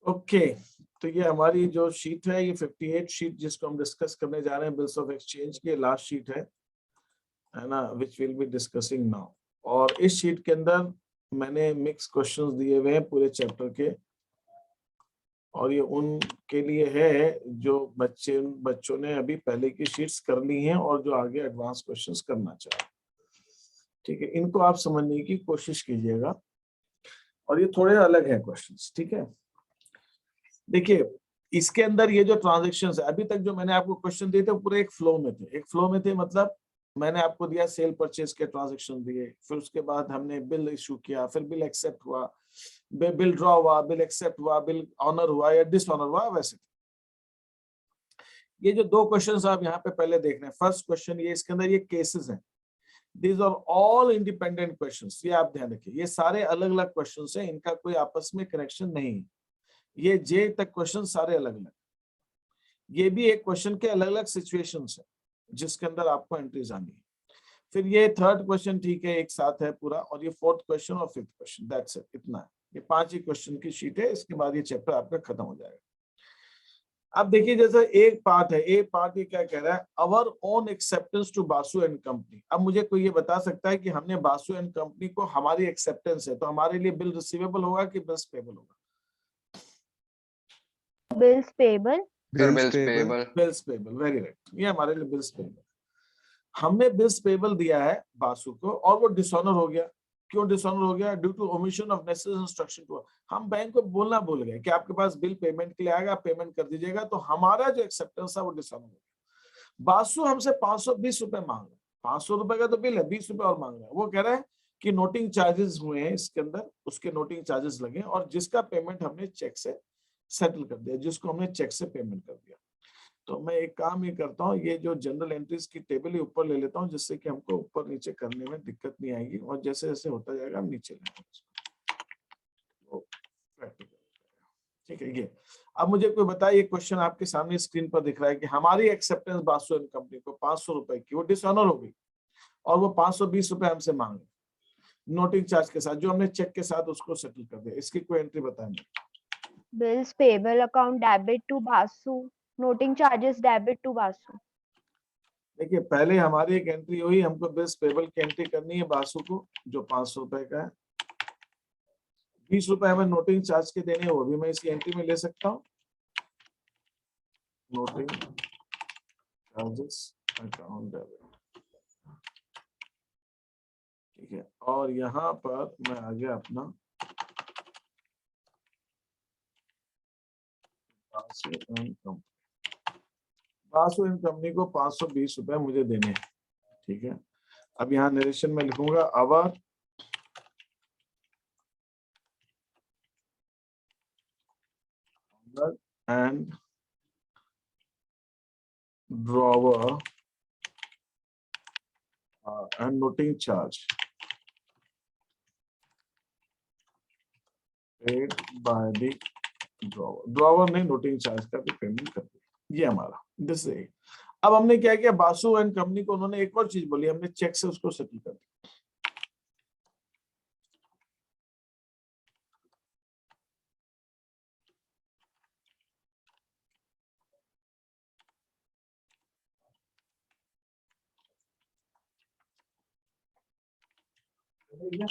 Okay, तो ये हमारी जो शीट है ये 58 शीट जिसको हम डिस्कस करने जा रहे हैं बिल्स ऑफ एक्सचेंज की लास्ट शीट है ना, which will be discussing now. और इस शीट के अंदर मैंने मिक्स क्वेश्चंस दिए हुए हैं पूरे चैप्टर के, और ये उनके लिए है जो बच्चों ने अभी पहले की शीट्स कर ली हैं और जो आगे एडवांस क्वेश्चंस करना चाहे। ठीक है, इनको आप समझने की कोशिश कीजिएगा, और ये थोड़े अलग है क्वेश्चंस। ठीक है, देखिए इसके अंदर ये जो ट्रांजेक्शन्स है, अभी तक जो मैंने आपको क्वेश्चन दिए थे पूरे एक फ्लो में थे। एक फ्लो में थे मतलब मैंने आपको दिया सेल परचेज के ट्रांजेक्शन दिए, फिर उसके बाद हमने बिल इशू किया, फिर बिल एक्सेप्ट हुआ, बिल ड्रॉ हुआ, बिल एक्सेप्ट हुआ, बिल ऑनर हुआ या डिसऑनर हुआ। वैसे ये जो दो क्वेश्चंस आप यहाँ पे पहले देख रहे हैं, फर्स्ट क्वेश्चन ये, इसके अंदर ये केसेस हैं, these are all independent questions. ये आप ध्यान रखिए, ये सारे अलग अलग क्वेश्चंस हैं, इनका कोई आपस में कनेक्शन नहीं है। ये जे तक क्वेश्चन सारे अलग अलग, ये भी एक क्वेश्चन के अलग अलग सिचुएशंस है जिसके अंदर आपको एंट्रीज आनी है। फिर ये थर्ड क्वेश्चन ठीक है एक साथ है पूरा, और ये फोर्थ क्वेश्चन और फिफ्थ क्वेश्चन, दैट्स इट, इतना है। ये 5 ही क्वेश्चन की शीट है, इसके बाद ये चैप्टर आपका खत्म हो जाएगा। अब देखिए जैसे एक पार्ट है, एक पार्ट ये क्या कह रहा है, our own acceptance to Basu and company. अब मुझे कोई ये बता सकता है कि हमने बासु एंड कंपनी को हमारी एक्सेप्टेंस है, तो हमारे लिए बिल रिसीवेबल होगा कि बिल्स पेबल होगा? Bills payable. Bills payable. Bills payable, very right, ये हमारे लिए बिल्स पेबल। हमने बिल्स पेबल दिया है बासु को और वो डिसऑनर हो गया। क्यों डिसऑनर हो गया? Due to omission of necessary instruction to, हम बैंक को बोलना भूल गए कि आपके पास बिल पेमेंट के लिए आएगा, आप पेमेंट कर दीजिएगा, तो हमारा जो एक्सेप्टेंस था वो डिसऑनर हो गया। बासु हमसे 520 रुपए मांग रहा है, 500 रुपए का तो बिल है, 20 रुपए और मांग रहा है। वो कह रहा है कि नोटिंग चार्जेस हुए हैं इसके अंदर, उसके नोटिंग चार्जेस लगे और जिसका पेमेंट हमने चेक से सेटल कर दिया, जिसको हमने चेक से पेमेंट कर दिया। तो मैं एक काम ये करता हूँ, ये जो जनरल एंट्रीज की टेबल ही ऊपर ले लेता हूँ, जिससे कि हमको ऊपर नीचे करने में दिक्कत नहीं आएगी, और जैसे जैसे होता जाएगा हम नीचे लाएंगे। ठीक है, ये अब मुझे कोई बताए, ये क्वेश्चन आपके सामने स्क्रीन पर दिख रहा है कि हमारी एक्सेप्टेंस बासु एंड कंपनी को 500 रुपए की, वो डिसऑनर हो गई और वो 520 रुपए हमसे मांगे नोटिंग चार्ज के साथ, जो हमने चेक के साथ उसको सेटल कर दिया। इसकी कोई एंट्री बताएं। Bills payable account debit to Basu, noting charges debit to Basu. देखिए पहले हमारी एक एंट्री हुई, हमको बिल्स पेबल की एंट्री करनी है बासु को, जो 500 रुपए का है, 20 रुपए हमें नोटिंग चार्ज के देने हैं, वो भी मैं इसी एंट्री में ले सकता हूँ। नोटिंग चार्जेस अकाउंट डेबिट, ठीक है। और यहाँ पर मैं आ गया अपना बासु एंड कंपनी को 520 रुपए मुझे देने हैं, ठीक है। अब यहाँ नरेशन में लिखूंगा our and drawer and noting charge paid by the drawer, drawer ने नोटिंग चार्ज का भी पेमेंट कर दिया। ये हमारा दिस है। अब हमने क्या किया, बासु एंड कंपनी को उन्होंने एक और चीज बोली, हमने चेक से उसको सेटल कर दिया।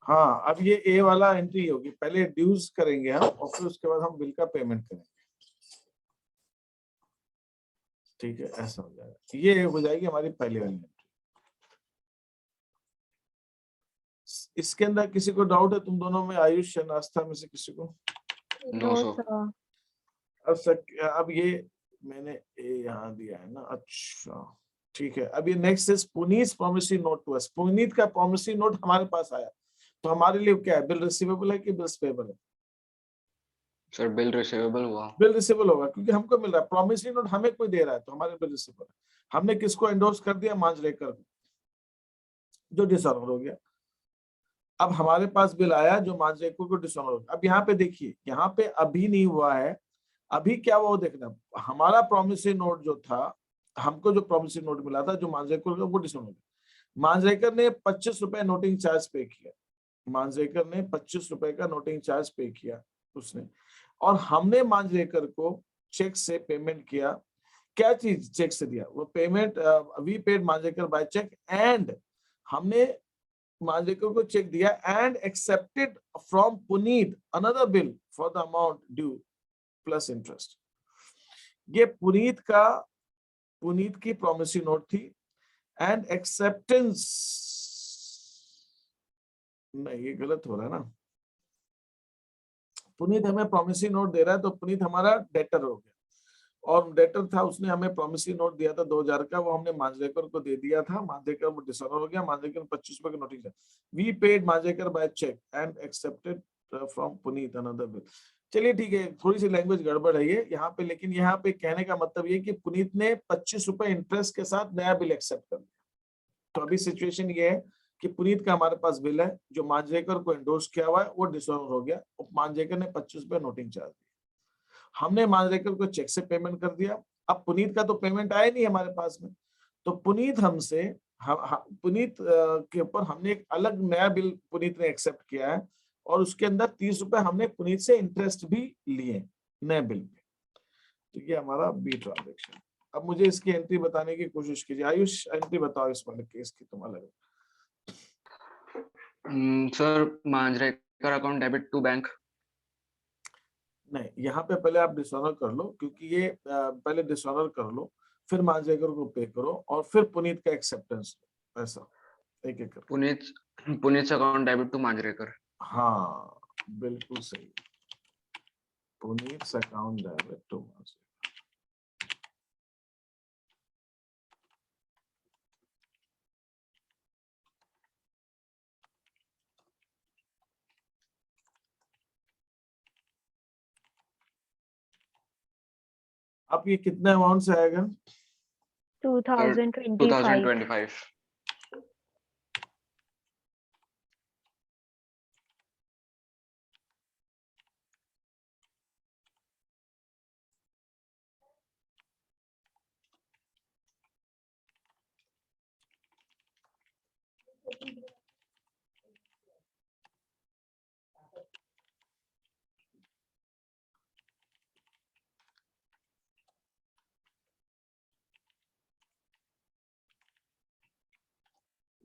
हाँ, अब ये ए वाला एंट्री होगी, पहले ड्यूज करेंगे हम और फिर उसके बाद हम बिल का पेमेंट करेंगे, ठीक है। ऐसा हो जाएगा, ये हो जाएगी हमारी पहली वाली एंट्री। इसके अंदर किसी को डाउट है? तुम दोनों में, आयुष या नास्ता में से किसी को? No sir. अब ये मैंने यहाँ दिया है ना, अच्छा ठीक है। अब ये next is Puneet promissory note to us. Puneet का प्रॉमिसरी नोट हमारे पास आया, तो हमारे लिए क्या है? बिल रिसीवेबल है कि बिल्स पेबल है? सर बिल रिसीवेबल हुआ। बिल रिसीवेबल होगा, क्योंकि हमको मिल रहा है। प्रॉमिसरी नोट हमें कोई दे रहा है, तो हमारे बिल रिसीवेबल है। हमने किसको एंडोर्स कर दिया? मांजरेकर को, जो डिसऑनर हो गया। अब हमारे पास बिल आया जो मांजरेकर को डिसऑनर हो गया। अब यहाँ पे देखिए, यहाँ पे अभी नहीं हुआ है, अभी क्या वो देखना। हमारा प्रॉमिसरी नोट जो था, हमको जो प्रॉमिसरी नोट मिला था जो मांजरेकर का, वो डिसऑनर हो गया। मांजरेकर ने 25 रुपए नोटिंग चार्ज पे किया। मांजरेकर ने 25 रुपए का नोटिंग चार्ज पे किया उसने, और हमने मांजरेकर को चेक से पेमेंट किया। क्या चीज चेक से दिया? वो payment, we paid Manjrekar by cheque, and हमने मांजरेकर को चेक दिया and accepted from Puneet another bill for the amount due plus interest. ये पुनीत की प्रॉमिसरी नोट थी, एंड एक्सेप्टेंस, नहीं ये गलत हो रहा है ना। पुनीत हमें प्रॉमिसरी नोट दे रहा है, तो पुनीत हमारा डेटर हो गया, और डेटर था, उसने हमें प्रॉमिसरी नोट दिया था 2000 का, वो हमने मांजरेकर को दे दिया था। मांजरेकर वो डिसऑनर हो गया, मांजरेकर 25 रुपए का notice. We paid Manjrekar by cheque and accepted from Puneet another bill. चलिए ठीक है, थोड़ी सी लैंग्वेज गड़बड़ है ये यहाँ पे, लेकिन यहाँ पे कहने का मतलब ये कि पुनीत ने 25 रुपए इंटरेस्ट के साथ नया बिल एक्सेप्ट कर लिया। तो अभी सिचुएशन ये है कि पुनीत का हमारे पास बिल है जो मांजरेकर को एंडोर्स किया हुआ है, वो डिसऑनर हो गया, और मांजरेकर ने 25 रुपए नोटिंग चार्ज दिया। हमने मांजरेकर को चेक से पेमेंट कर दिया। अब पुनीत का तो पेमेंट आया नहीं हमारे पास में, तो पुनीत हमसे, पुनीत के ऊपर हमने एक अलग नया बिल पुनीत ने एक्सेप्ट किया है, और उसके अंदर 30 रुपए हमने पुनीत से इंटरेस्ट भी लिए नए बिल पे। तो ये हमारा बी ट्रांजेक्शन। अब मुझे इसकी एंट्री बताने की कोशिश कीजिए। आयुष, एंट्री बताओ इस वाले केस की तुम अलग। Sir Manjrekar account debit to bank. नहीं, यहाँ पे पहले आप डिसऑनर कर लो, क्योंकि ये पहले डिसऑनर कर लो, फिर मांजरेकर को पे करो, और फिर पुनीत का एक्सेप्टेंस, ऐसा एक एक कर। Puneet account debit to Manjrekar. हाँ बिल्कुल सही, Puneet account debit to Manjrekar. अब ये कितने अमाउंट से आएगा? 2025।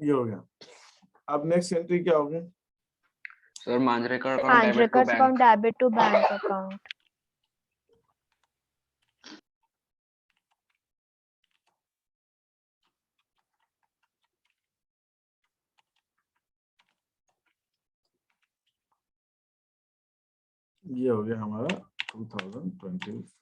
ये हो गया। अब नेक्स्ट एंट्री क्या होगी? Sir Manjrekar account debit to bank account. ये हो गया हमारा 2025।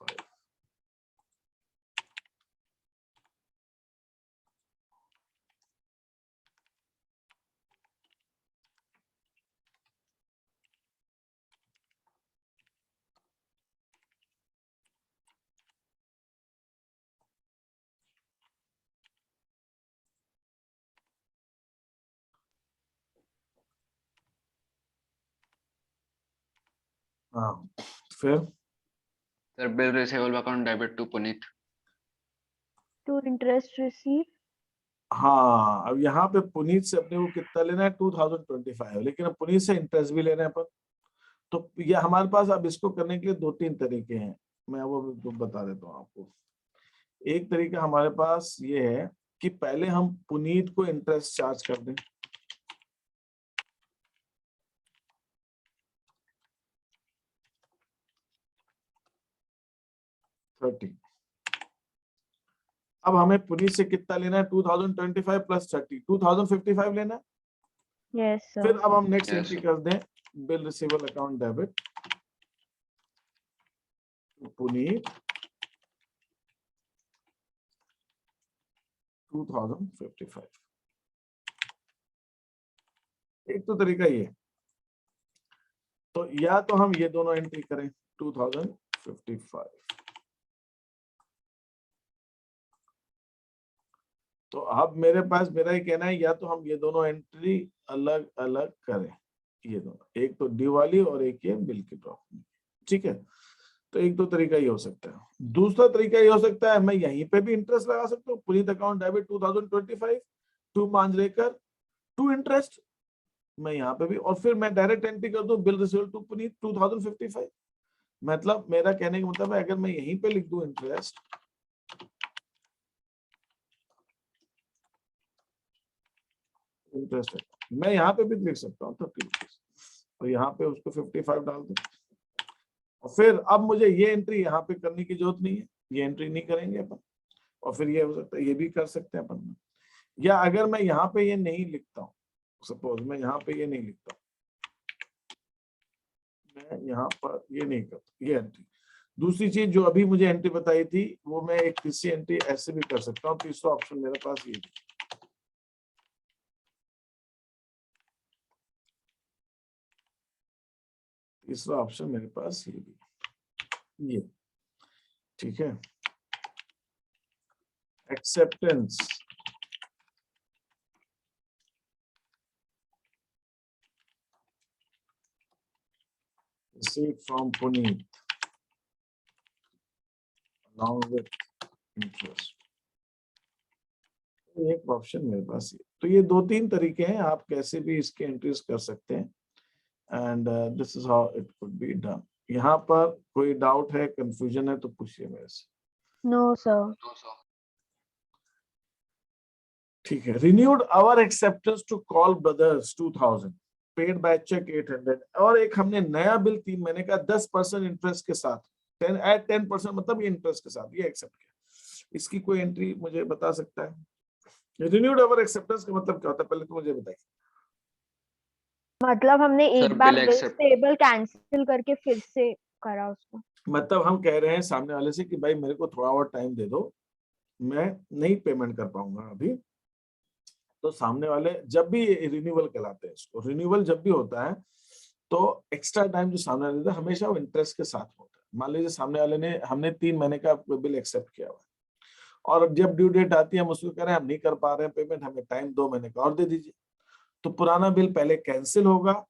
हाँ फिर sir bill receivable account debit to Puneet. To interest receive. हाँ, अब यहाँ पे पुनीत से अपने को कितना लेना है? 2025, लेकिन अब पुनीत से इंटरेस्ट भी लेना है अपन। तो ये हमारे पास अब इसको करने के लिए 2-3 तरीके हैं, मैं वो तो बता देता हूँ आपको। एक तरीका हमारे पास ये है कि पहले हम पुनीत को इंटरेस्ट चार्ज कर दें। अब हमें पुनीत से कितना लेना है? 2025 प्लस 30, 2055 लेना है। Yes, sir. फिर अब हम नेक्स्ट Yes, एंट्री sir. कर दें, bill receivable account debit Puneet 2055। एक तो तरीका ये, तो या तो हम ये दोनों एंट्री करें 2055, तो अब मेरे पास मेरा ही कहना है या तो हम ये दोनों एंट्री अलग अलग करें, ये दोनों, एक तो ड्यू वाली और एक ये बिल की ड्रॉप। ठीक है, तो एक दो तरीका ये हो सकता है। दूसरा तरीका ये हो सकता है मैं यहीं पे भी इंटरेस्ट लगा सकता हूँ, Puneet account debit 2025 to Manjrekar to interest, मैं यहाँ पे भी, और फिर मैं डायरेक्ट एंट्री कर दूं बिल रिसीवेबल टू पुनीत 2055। मतलब मेरा कहने का मतलब है अगर मैं यहीं पे लिख दूं इंटरेस्ट, मैं यहाँ पे भी लिख सकता हूँ 30 रुपीज, और यहाँ पे उसको 55 डाल दूं, और फिर अब मुझे ये एंट्री यहाँ पे करने की जरूरत नहीं है, ये एंट्री नहीं करेंगे अपन, और फिर ये हो सकता है ये भी कर सकते हैं अपन। या अगर मैं यहाँ पे ये नहीं लिखता हूँ, सपोज मैं यहाँ पे ये नहीं लिखता, मैं यहाँ पर ये नहीं करता ये एंट्री। दूसरी चीज जो अभी मुझे एंट्री बताई थी वो मैं एक तीसरी एंट्री ऐसे भी कर सकता हूँ, तीसरा ऑप्शन मेरे पास ये भी, तीसरा ऑप्शन मेरे पास ये भी, ये ठीक है। Acceptance receipt from Puneet along with interest, एक ऑप्शन मेरे पास ये। तो ये दो तीन तरीके हैं, आप कैसे भी इसके एंट्रीज कर सकते हैं, and this is how it could be done. यहाँ पर कोई डाउट है, कंफ्यूजन है तो पूछिए मेरे से। No, sir. No, sir. ठीक है, renewed our acceptance to Call Brothers 2000 paid by check 800, और एक हमने नया बिल 3 महीने का 10% इंटरेस्ट के साथ 10% मतलब ये इंटरेस्ट के साथ ये एक्सेप्ट किया। इसकी कोई एंट्री मुझे बता सकता है? रिन्यूड अवर एक्सेप्टेंस का मतलब क्या होता है, पहले तो मुझे बताइए। मतलब हमने Sir, एक बार bill bill accept- payable cancel करके फिर से करा उसको। मतलब हम कह रहे हैं सामने वाले से कि भाई मेरे को थोड़ा और टाइम दे दो, मैं नहीं पेमेंट कर पाऊंगा अभी। तो सामने वाले जब भी रिन्यूअल कहलाते हैं, इसको रिन्यूअल जब भी होता है तो एक्स्ट्रा टाइम जो सामने वाले देता है हमेशा वो इंटरेस्ट के साथ होता है। मान लीजिए सामने वाले ने, हमने 3 महीने का बिल एक्सेप्ट किया हुआ है, और जब ड्यू डेट आती है हम उसको कह रहे हैं हम नहीं कर पा रहे हैं पेमेंट, हमें टाइम 2 महीने का और दे दीजिए, तो पुराना बिल पहले कैंसिल होगा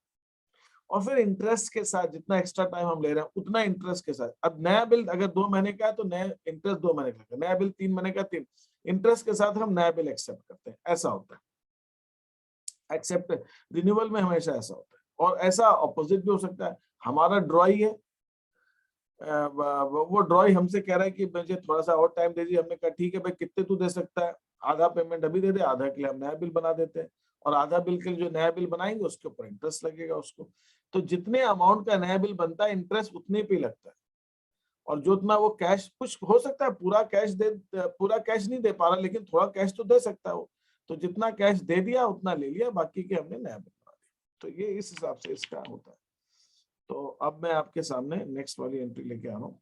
और फिर इंटरेस्ट के साथ जितना एक्स्ट्रा टाइम हम ले रहे हैं उतना इंटरेस्ट के साथ। अब नया बिल अगर 2 महीने का है तो नया इंटरेस्ट 2 महीने का, नया बिल 3 महीने का 3 इंटरेस्ट के साथ हम नया बिल एक्सेप्ट करते हैं, ऐसा होता है। एक्सेप्ट रिन्यूअल में हमेशा ऐसा होता है, और ऐसा ऑपोजिट भी हो सकता है। हमारा ड्रॉई है, वो ड्रॉई हमसे कह रहा है कि मुझे थोड़ा सा और टाइम दे दीजिए, हमने कहा ठीक है भाई कितने तू दे सकता है, आधा पेमेंट अभी दे दे, आधा के लिए हम नया बिल बना देते हैं, और आधा बिल के लिए जो नया बिल बनाएंगे उसके ऊपर इंटरेस्ट लगेगा उसको। तो जितने अमाउंट का नया बिल बनता है इंटरेस्ट उतने पे लगता है, और जो उतना वो कैश कुछ हो सकता है पूरा कैश नहीं दे पा रहा, लेकिन थोड़ा कैश तो दे सकता है वो, तो जितना कैश दे दिया उतना ले लिया, बाकी के हमने नया बिल बना दिया। तो ये इस हिसाब से इसका होता है। तो अब मैं आपके सामने नेक्स्ट वाली एंट्री लेके आ रहा हूँ।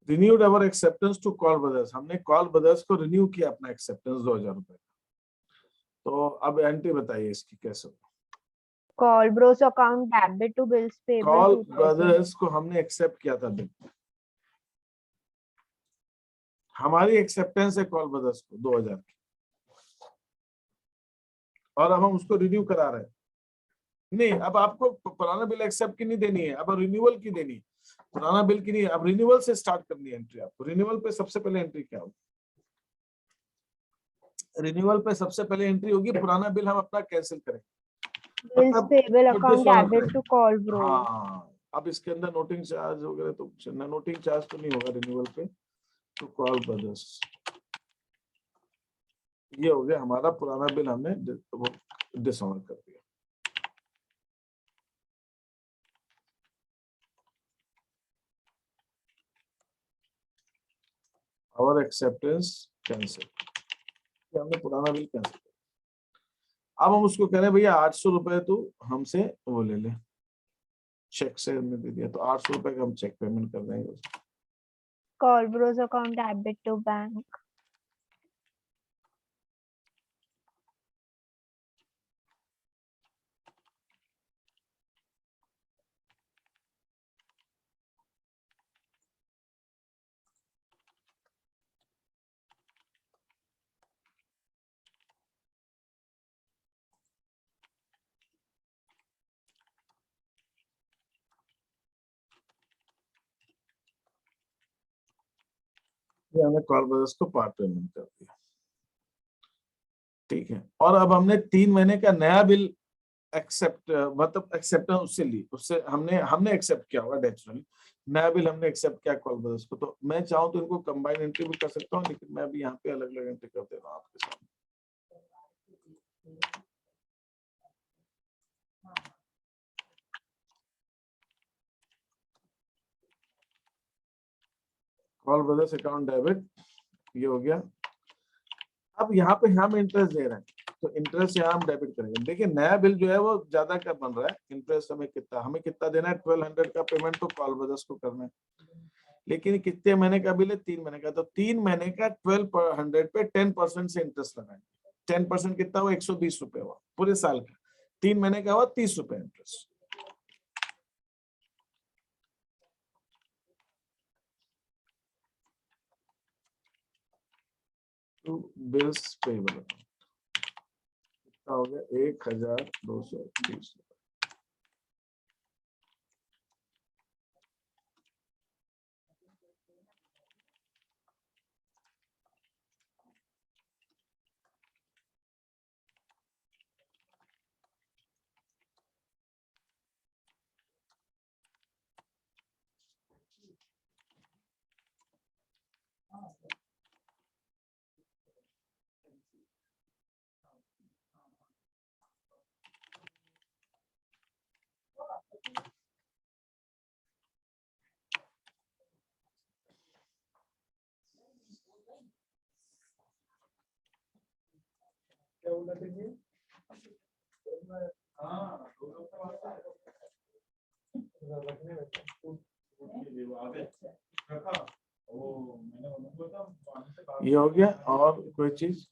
Renewed our acceptance to Kaul brothers, हमने कॉल ब्रदर्स को रिन्यू किया अपना एक्सेप्टेंस 2000 रुपए। तो अब एंट्री बताइए इसकी कैसे होगा। Kaul bros account debit to bills payable Kaul 2000। Brothers को हमने एक्सेप्ट किया था बिल, हमारी एक्सेप्टेंस है कॉल ब्रदर्स को 2000 की, और अब हम उसको रिन्यू करा रहे हैं। नहीं, अब आपको पुराना बिल एक्सेप्ट की नहीं देनी है, अब रिन्यूअल की देनी है, पुराना बिल की नहीं, अब रिन्यूअल से स्टार्ट करनी है एंट्री आपको। रिन्यूअल पे सबसे पहले एंट्री क्या होगी? रिन्यूअल पे सबसे पहले एंट्री होगी पुराना बिल हम अपना कैंसिल करें, बिल्स मतलब पेबल छोटे अकाउंट सोना डेबिट करें। To Kaul bro. हाँ, अब इसके अंदर नोटिंग चार्ज वगैरह तो नोटिंग चार्ज तो नहीं होगा रिन्यूअल पे, टू कॉल ब्रदर्स। ये हो गया हमारा पुराना बिल, हमने डिसऑनर कर दिया। और एक्सेप्टेंस कैंसिल, हमने पुराना बिल कैंसिल किया। अब हम उसको कह रहे हैं भैया 800 रुपए तू हमसे वो ले ले, चेक से हमने दे दिया, तो 800 रुपए का हम चेक पेमेंट कर देंगे। Colbros account debit to bank. ये हमने कॉल ब्रदर्स को पार्ट पेमेंट कर दिया, ठीक है। और अब हमने 3 महीने का नया बिल एक्सेप्ट, मतलब एक्सेप्टेंस उससे ली, उससे हमने एक्सेप्ट किया होगा नेचुरली, नया बिल हमने एक्सेप्ट किया कॉल ब्रदर्स को। तो मैं चाहूँ तो इनको कंबाइन एंट्री भी कर सकता हूँ, लेकिन मैं अभी यहाँ पे अलग अलग एंट्री कर दे रहा हूँ आपके सामने। कॉल ब्रदर्स अकाउंट डेबिट, ये हो गया। अब यहाँ पे हम इंटरेस्ट दे रहे हैं, तो इंटरेस्ट यहाँ हम डेबिट करेंगे। देखिए नया बिल जो है वो ज्यादा का बन रहा है, इंटरेस्ट हमें कितना देना है, 1200 का पेमेंट तो कॉल ब्रदर्स को करना है। लेकिन कितने महीने का बिल है, 3 महीने का, तो 3 महीने का 1200 पे 10% से इंटरेस्ट लगाएंगे। 10% कितना हुआ, 120 रुपए हुआ पूरे साल का, 3 महीने का हुआ 30 रुपए इंटरेस्ट। तो बिल्स पेबल कितना हो गया, 1230। ये हो गया। और कोई चीज,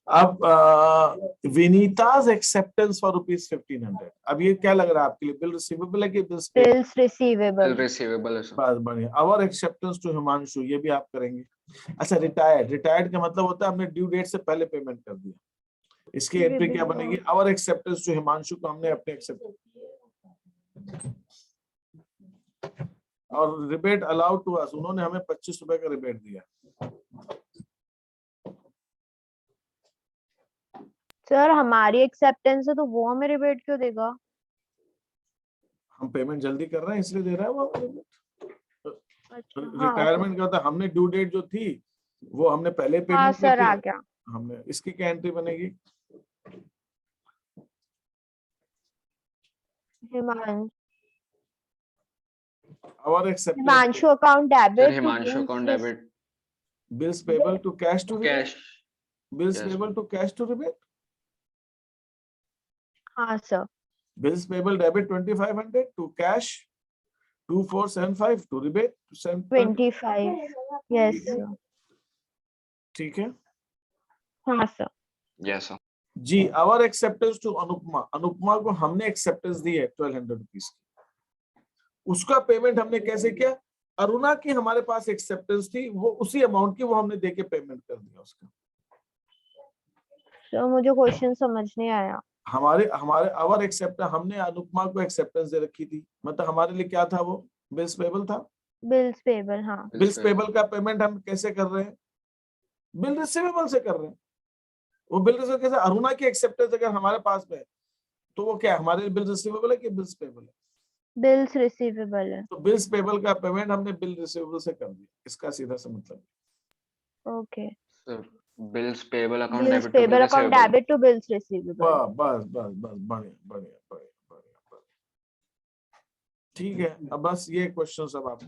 अब विनीताज एक्सेप्टेंस फॉर ₹1500। अब ये क्या लग रहा है आपके लिए, बिल रिसीवेबल है कि bills payable? Bills receivable. receivable है सर। बस बढ़िया। आवर एक्सेप्टेंस टू हिमांशु, ये भी आप करेंगे। अच्छा रिटायर्ड का मतलब होता है हमने ड्यू डेट से पहले पेमेंट कर दिया, इसकी एंट्री क्या बनेगी, आवर एक्सेप्टेंस टू हिमांशु को हमने अपने एक्सेप्ट, और रिबेट अलाउड टू अस, उन्होंने हमें 25 रुपए का रिबेट दिया। सर हमारी एक्सेप्टेंस है तो वो हमें रिबेट क्यों देगा? हम पेमेंट जल्दी कर रहे हैं इसलिए दे रहा है वो। अच्छा, रिटायरमेंट का था, हमने ड्यू डेट जो थी वो हमने पहले हाँ पेमेंट की सर आ थी, गया। हमने इसकी क्या एंट्री बनेगी, our acceptance Himanshu account sir debit Himanshu account debit bills payable to cash to cash. Bills Yes. Payable to cash to rebate, हाँ sir. bills payable debit 2500 to cash 2475 to rebate 25 yes sir. ठीक है हाँ सर। Yes sir. जी। Our acceptance to Anupama को हमने acceptance दी है 1200 rupees की, उसका पेमेंट हमने कैसे किया, अरुणा की हमारे पास एक्सेप्टेंस थी, वो उसी अमाउंट की वो हमने देके पेमेंट कर दिया उसका। तो मुझे क्वेश्चन समझ नहीं आया। हमारे आवर एक्सेप्ट, हमने अनुपमा को एक्सेप्टेंस दे रखी थी, मतलब हमारे लिए क्या था, वो बिल्स पेबल था। बिल्स पेबल, हाँ। बिल्स पेबल का पेमेंट हम कैसे कर रहे हैं, बिल रिसीवेबल से कर रहे हैं। वो बिल रिसीवेबल कैसे, अरुणा की एक्सेप्टेंस अगर हमारे पास में है, तो वो क्या हमारे बिल रिसीवेबल है कि बिल्स पेबल है? बिल्स रिसीवेबल है। तो बिल्स पेबल का पेमेंट हमने बिल रिसीवेबल से कर दिया, इसका सीधा सा मतलब। Okay, Sir, bills payable account bills debit to bill payable account receivable. Debit to bills receivable. बस बस बस बढ़िया बढ़िया बढ़िया बढ़िया बढ़िया। ठीक है, अब बस ये क्वेश्चन सब आप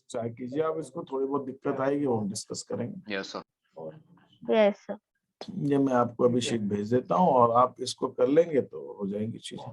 ट्राई कीजिए, आप इसको थोड़ी बहुत दिक्कत आएगी वो हम डिस्कस करेंगे। Yes, sir. Yes sir. ये मैं आपको अभी शीट भेज देता हूँ और आप इसको कर लेंगे तो हो जाएंगी चीजें।